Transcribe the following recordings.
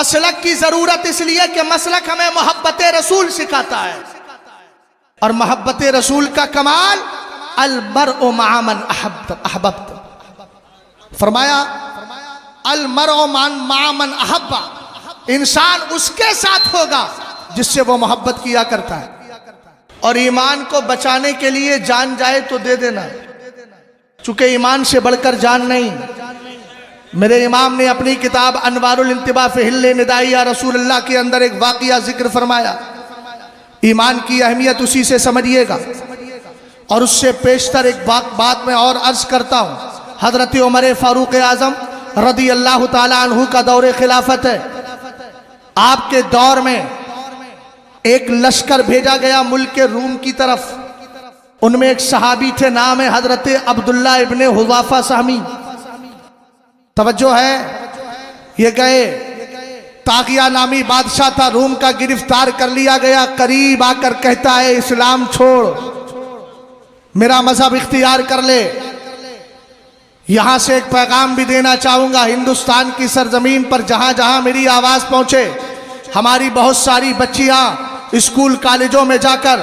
مسلک کی ضرورت اس لیے کہ مسلک ہمیں محبت رسول سکھاتا ہے، اور محبت رسول کا کمال المرء مع من احببت، فرمایا المرء مع من احب، انسان اس کے ساتھ ہوگا جس سے وہ محبت کیا کرتا ہے، اور ایمان کو بچانے کے لیے جان جائے تو دے دینا، چونکہ ایمان سے بڑھ کر جان نہیں۔ میرے امام نے اپنی کتاب انوار الانتباہ فی حل نداء یا رسول اللہ کے اندر ایک واقعہ ذکر فرمایا، ایمان کی اہمیت اسی سے سمجھیے گا، اور اس سے پیشتر ایک بات میں اور عرض کرتا ہوں۔ حضرت عمر فاروق اعظم رضی اللہ تعالی عنہ کا دور خلافت ہے، آپ کے دور میں ایک لشکر بھیجا گیا ملک روم کی طرف، ان میں ایک صحابی تھے، نام ہے حضرت عبداللہ ابن حذافہ سہمی، توجہ ہے، یہ گئے، طاغیہ نامی بادشاہ تھا روم کا، گرفتار کر لیا گیا، قریب آ کر کہتا ہے اسلام چھوڑ، میرا مذہب اختیار کر لے۔ یہاں سے ایک پیغام بھی دینا چاہوں گا، ہندوستان کی سرزمین پر جہاں جہاں میری آواز پہنچے، ہماری بہت ساری بچیاں اسکول کالجوں میں جا کر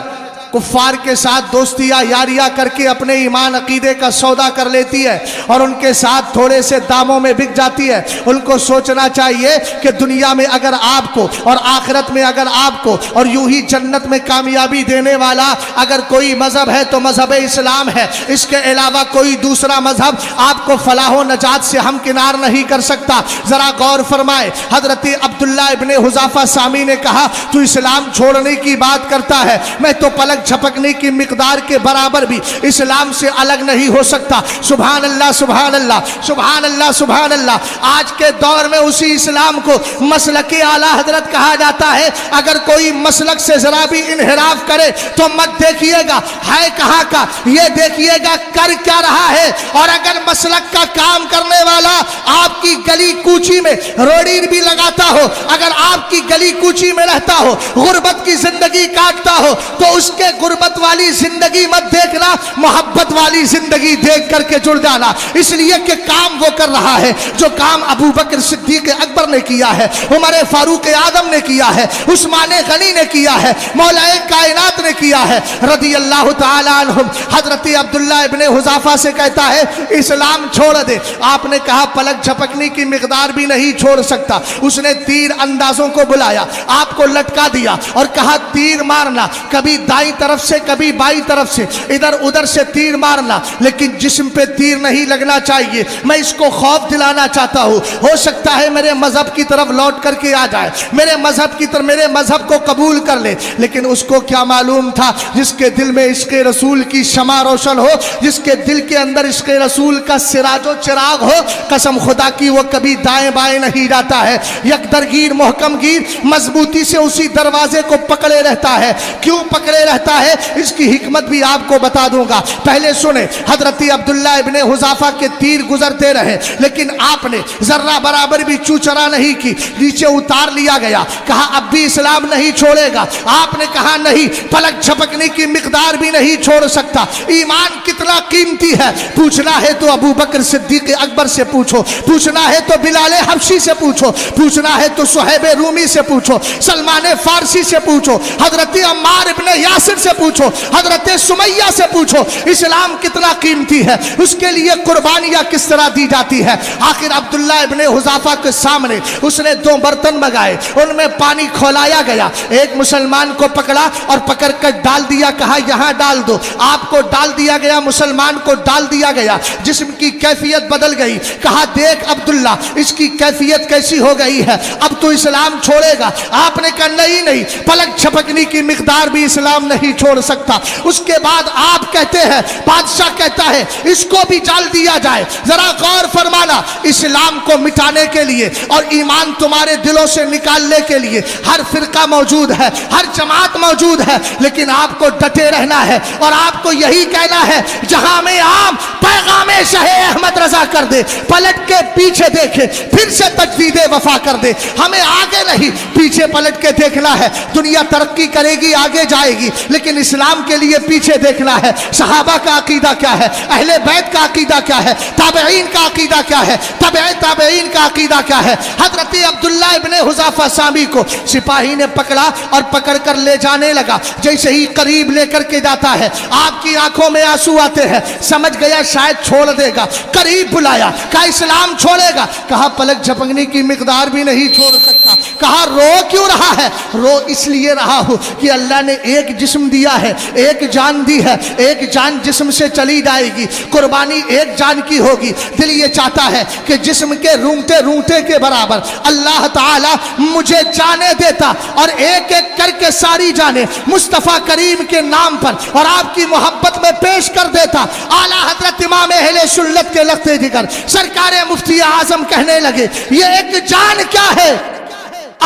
کفار کے ساتھ دوستیاں یاریاں کر کے اپنے ایمان عقیدے کا سودا کر لیتی ہے، اور ان کے ساتھ تھوڑے سے داموں میں بک جاتی ہے۔ ان کو سوچنا چاہیے کہ دنیا میں اگر آپ کو اور آخرت میں اگر آپ کو اور یوں ہی جنت میں کامیابی دینے والا اگر کوئی مذہب ہے تو مذہب اسلام ہے، اس کے علاوہ کوئی دوسرا مذہب آپ کو فلاح و نجات سے ہمکنار نہیں کر سکتا۔ ذرا غور فرمائے، حضرت عبداللہ ابن حذافہ سامی نے کہا تو اسلام چھوڑنے کی بات کرتا ہے، میں تو پلک جھپکنے کی مقدار کے برابر بھی اسلام سے الگ نہیں ہو سکتا۔ سبحان اللہ سبحان اللہ سبحان اللہ سبحان اللہ۔ آج کے دور میں اسی اسلام کو مسلک اعلیٰ حضرت کہا جاتا ہے۔ اگر کوئی مسلک سے ذرا بھی انحراف کرے تو مت دیکھیے گا ہے کہاں کا، یہ دیکھیے گا کر کیا رہا ہے۔ اور اگر مسلک کا کام کرنے والا آپ کی گلی کوچی میں روڑی بھی لگاتا ہو، اگر آپ کی گلی کوچی میں رہتا ہو، غربت کی زندگی کاٹتا ہو، تو اس کے غربت والی زندگی مت دیکھنا، محبت والی زندگی دیکھ کر کے جڑ جانا، اس لیے کہ کام وہ کر رہا ہے جو کام ابو بکر صدیق اکبر نے کیا ہے، عمر فاروق اعظم نے کیا ہے، عثمان غنی نے کیا ہے، مولا کائنات نے کیا ہے رضی اللہ تعالی عنہم۔ حضرت عبداللہ ابن حذافہ سے کہتا ہے اسلام چھوڑ دے۔ آپ نے کہا پلک جھپکنے کی مقدار بھی نہیں چھوڑ سکتا۔ اس نے تیر اندازوں کو بلایا، آپ کو لٹکا دیا اور کہا تیر مارنا، کبھی دائیں طرف سے کبھی بائیں طرف سے، ادھر ادھر سے تیر مارنا، لیکن جسم پہ تیر نہیں لگنا چاہیے۔ میں اس کو خوف دلانا چاہتا ہوں، ہو سکتا ہے میرے مذہب کی طرف لوٹ کر کے آ جائے، میرے مذہب کی طرف، میرے مذہب کو قبول کر لے۔ لیکن اس کو کیا معلوم تھا، جس کے دل میں عشق رسول کی شمع روشن ہو، جس کے دل کے اندر عشق رسول کا سراج و چراغ ہو، قسم خدا کی وہ کبھی دائیں بائیں نہیں جاتا ہے، یک درگیر محکم گیر مضبوطی سے اسی دروازے کو پکڑے رہتا ہے۔ کیوں پکڑے رہتا ہے، اس کی حکمت بھی آپ کو بتا دوں گا۔ پہلے سنیں، حضرت عبداللہ ابن حذافہ کے تیر گزرتے رہے، لیکن آپ نے ذرہ برابر بھی چوچرا نہیں کی، نیچے اتار لیا گیا، کہا اب بھی اسلام نہیں چھوڑے گا۔ آپ نے کہا نہیں، پلک جھپکنے کی مقدار بھی نہیں چھوڑ سکتا۔ ایمان کتنا قیمتی ہے، پوچھنا ہے تو ابو بکر صدیق اکبر سے پوچھو، پوچھنا ہے تو بلال حبشی سے پوچھو، پوچھنا ہے تو صہیب رومی سے پوچھو، سلمان فارسی سے پوچھو، حضرت عمار ابن یاسر سے پوچھو، حضرت سمیہ سے پوچھو، اسلام کتنا قیمتی ہے، اس کے لیے قربانیاں کس طرح دی جاتی ہے۔ آخر عبداللہ ابن حذافہ کے سامنے اس نے 2 برتن منگائے، ان میں پانی کھولایا گیا، ایک مسلمان کو پکڑا اور پکڑ کر ڈال دیا، کہا یہاں ڈال دو۔ آپ کو ڈال دیا گیا، مسلمان کو ڈال دیا گیا، جسم کی کیفیت بدل گئی۔ کہا دیکھ عبداللہ اس کی کیفیت کیسی ہو گئی ہے، اب تو اسلام چھوڑے گا۔ آپ نے کہا نہیں نہیں، پلک جھپکنے کی مقدار بھی اسلام نہیں چھوڑ سکتا۔ اس کے بعد آپ کہتے ہیں، بادشاہ کہتا ہے اس کو بھی جال دیا جائے۔ ذرا غور فرمانا، اسلام کو مٹانے کے لیے اور ایمان تمہارے دلوں سے نکالنے کے لیے ہر فرقہ موجود ہے، ہر جماعت موجود ہے، لیکن آپ کو ڈٹے رہنا ہے اور آپ کو یہی کہنا ہے جہاں میں عام پیغام شاہ احمد رضا کر دے، پلٹ کے پیچھے دیکھے، پھر سے تجدید وفا کر دے۔ ہمیں آگے نہیں پیچھے پلٹ کے دیکھنا ہے۔ دنیا ترقی کرے گی، آگے جائے گی، لیکن اسلام کے لیے پیچھے دیکھنا ہے صحابہ کا عقیدہ کیا ہے, اہل بیت کا عقیدہ کیا ہے, تابعین کا عقیدہ کیا ہے, تابعین کا عقیدہ کیا ہے. حضرت عبداللہ ابن حذافہ سامی کو سپاہی نے پکڑا اور پکڑ کر لے جانے لگا. جیسے ہی قریب لے کر کے جاتا ہے آپ کی آنکھوں میں آنسو آتے ہیں, سمجھ گیا شاید چھوڑ دے گا. قریب بلایا, کہا اسلام چھوڑے گا؟ کہا پلک جھپکنے کی مقدار بھی نہیں چھوڑ سکتا. کہا رو کیوں رہا ہے؟ رو اس لیے رہا ہوں کہ اللہ نے ایک جسم دیا ہے, ایک جان دی ہے, ایک جان جسم سے چلی جائے گی, قربانی ایک جان کی ہوگی. دل یہ چاہتا ہے کہ جسم کے رونگتے رونگتے کے برابر اللہ تعالی مجھے جانے دیتا اور ایک ایک کر کے ساری جانیں مصطفیٰ کریم کے نام پر اور آپ کی محبت میں پیش کر دیتا. اعلیٰ حضرت امام اہل سنت کے لخت جگر سرکار مفتی اعظم کہنے لگے یہ ایک جان کیا ہے,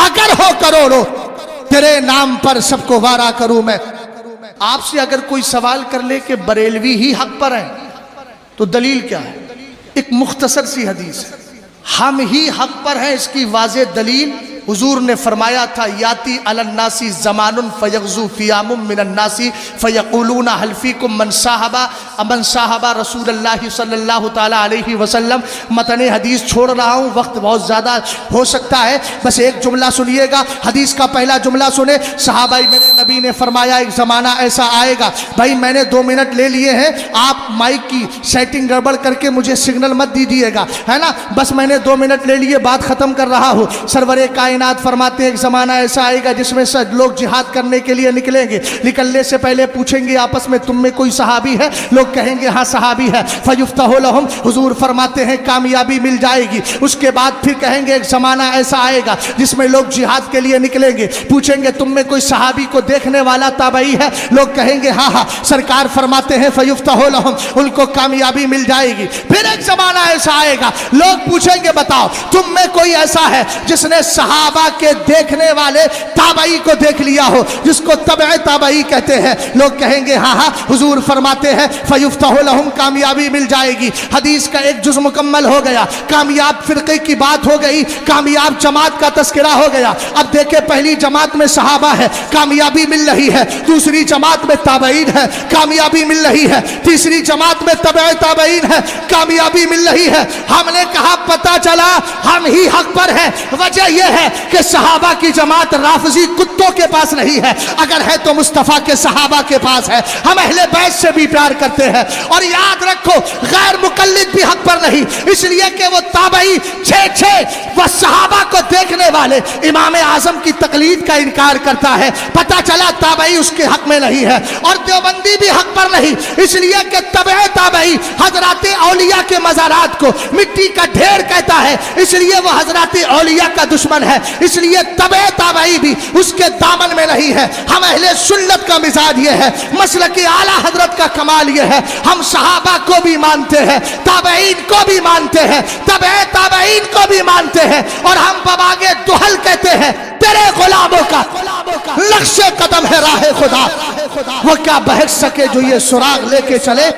اگر ہو کروڑوں تیرے نام پر سب کو وارا کروں میں. آپ سے اگر کوئی سوال کر لے کہ بریلوی ہی حق پر ہیں تو دلیل کیا ہے؟ ایک مختصر سی حدیث ہے, ہم ہی حق پر ہیں. اس کی واضح دلیل حضور نے فرمایا تھا یاتی علی الناس زمان فیغزو فیام من الناس فیقولون هل فیکم من صاحب رسول اللہ صلی اللہ تعالی علیہ وسلم. متن حدیث چھوڑ رہا ہوں, وقت بہت زیادہ ہو سکتا ہے, بس ایک جملہ سنیے گا. حدیث کا پہلا جملہ سنے, صحابہ میرے نبی نے فرمایا ایک زمانہ ایسا آئے گا. بھائی میں نے 2 منٹ لے لیے ہیں, آپ مائک کی سیٹنگ گڑبڑ کر کے مجھے سگنل مت دیجیے گا, ہے نا. بس میں نے 2 منٹ لے لیے, بات ختم کر رہا ہوں. سرور کائنات فرماتے ہیں ایک زمانہ ایسا آئے گا جس میں لوگ جہاد کرنے کے لیے نکلیں گے. نکلنے سے پہلے پوچھیں گے آپس میں تم میں کوئی صحابی ہے؟ لوگ کہیں گے ہاں صحابی ہے. فیفتح لہم, حضور فرماتے ہیں کامیابی مل جائے گی. اس کے بعد پھر کہیں گے ایک زمانہ ایسا آئے گا جس میں لوگ جہاد کے لیے نکلیں گے. پوچھیں گے تم میں کوئی صحابی کو دیکھنے والا تابعی ہے؟ لوگ کہیں گے ہاں ہاں. سرکار فرماتے ہیں فیفتح لہم, ان کو کامیابی مل جائے گی. پھر ایک زمانہ ایسا آئے گا لوگ پوچھیں گے بتاؤ تم میں کوئی ایسا ہے جس نے صحابہ کے دیکھنے والے تابعی کو دیکھ لیا ہو, جس کو تبع تابعی کہتے ہیں؟ لوگ کہیں گے ہاں ہاں. حضور فرماتے ہیں فیفتح لہم, کامیابی مل جائے گی. حدیث کا ایک جز مکمل ہو گیا. کامیاب فرقے کی بات ہو گئی, کامیاب جماعت کا تذکرہ ہو گیا. اب دیکھیں پہلی جماعت میں صحابہ ہے, کامیابی مل رہی ہے. دوسری جماعت میں تابعین ہے, کامیابی مل رہی ہے. تیسری جماعت میں تبع تابعین ہے, کامیابی مل رہی ہے. ہم نے کہا پتہ چلا ہم ہی حق پر ہیں. وجہ یہ ہے کہ صحابہ کی جماعت رافضی کتوں کے پاس نہیں ہے, اگر ہے تو مصطفیٰ کے صحابہ کے پاس ہے. ہم اہل بیت سے بھی پیار کرتے ہیں. اور یاد رکھو غیر مقلد بھی حق پر نہیں, اس لیے کہ وہ تابعی وہ صحابہ کو دیکھنے والے امام اعظم کی تقلید کا انکار کرتا ہے. پتہ چلا تابعی اس کے حق میں نہیں ہے. اور دیوبندی بھی حق پر نہیں, اس لیے کہ تبع تابعی حضرات اولیاء کے مزارات کو مٹی کا ڈھیر کہتا ہے, اس لیے وہ حضرات اولیاء کا دشمن ہے. اس لیے تبع تابعی بھی اس کے دامن میں نہیں ہے. ہم اہل سنت کا مزاج یہ ہے, مسلک اعلیٰ حضرت کا کمال یہ ہے, ہم صحابہ کو بھی مانتے ہیں, تابعین کو بھی مانتے ہیں, تبع تابعین کو بھی مانتے ہیں. اور ہم بباغ دہل کہتے ہیں تیرے غلاموں کا نقش قدم ہے راہ خدا, وہ کیا بہک سکے جو یہ سراغ لے کے چلے.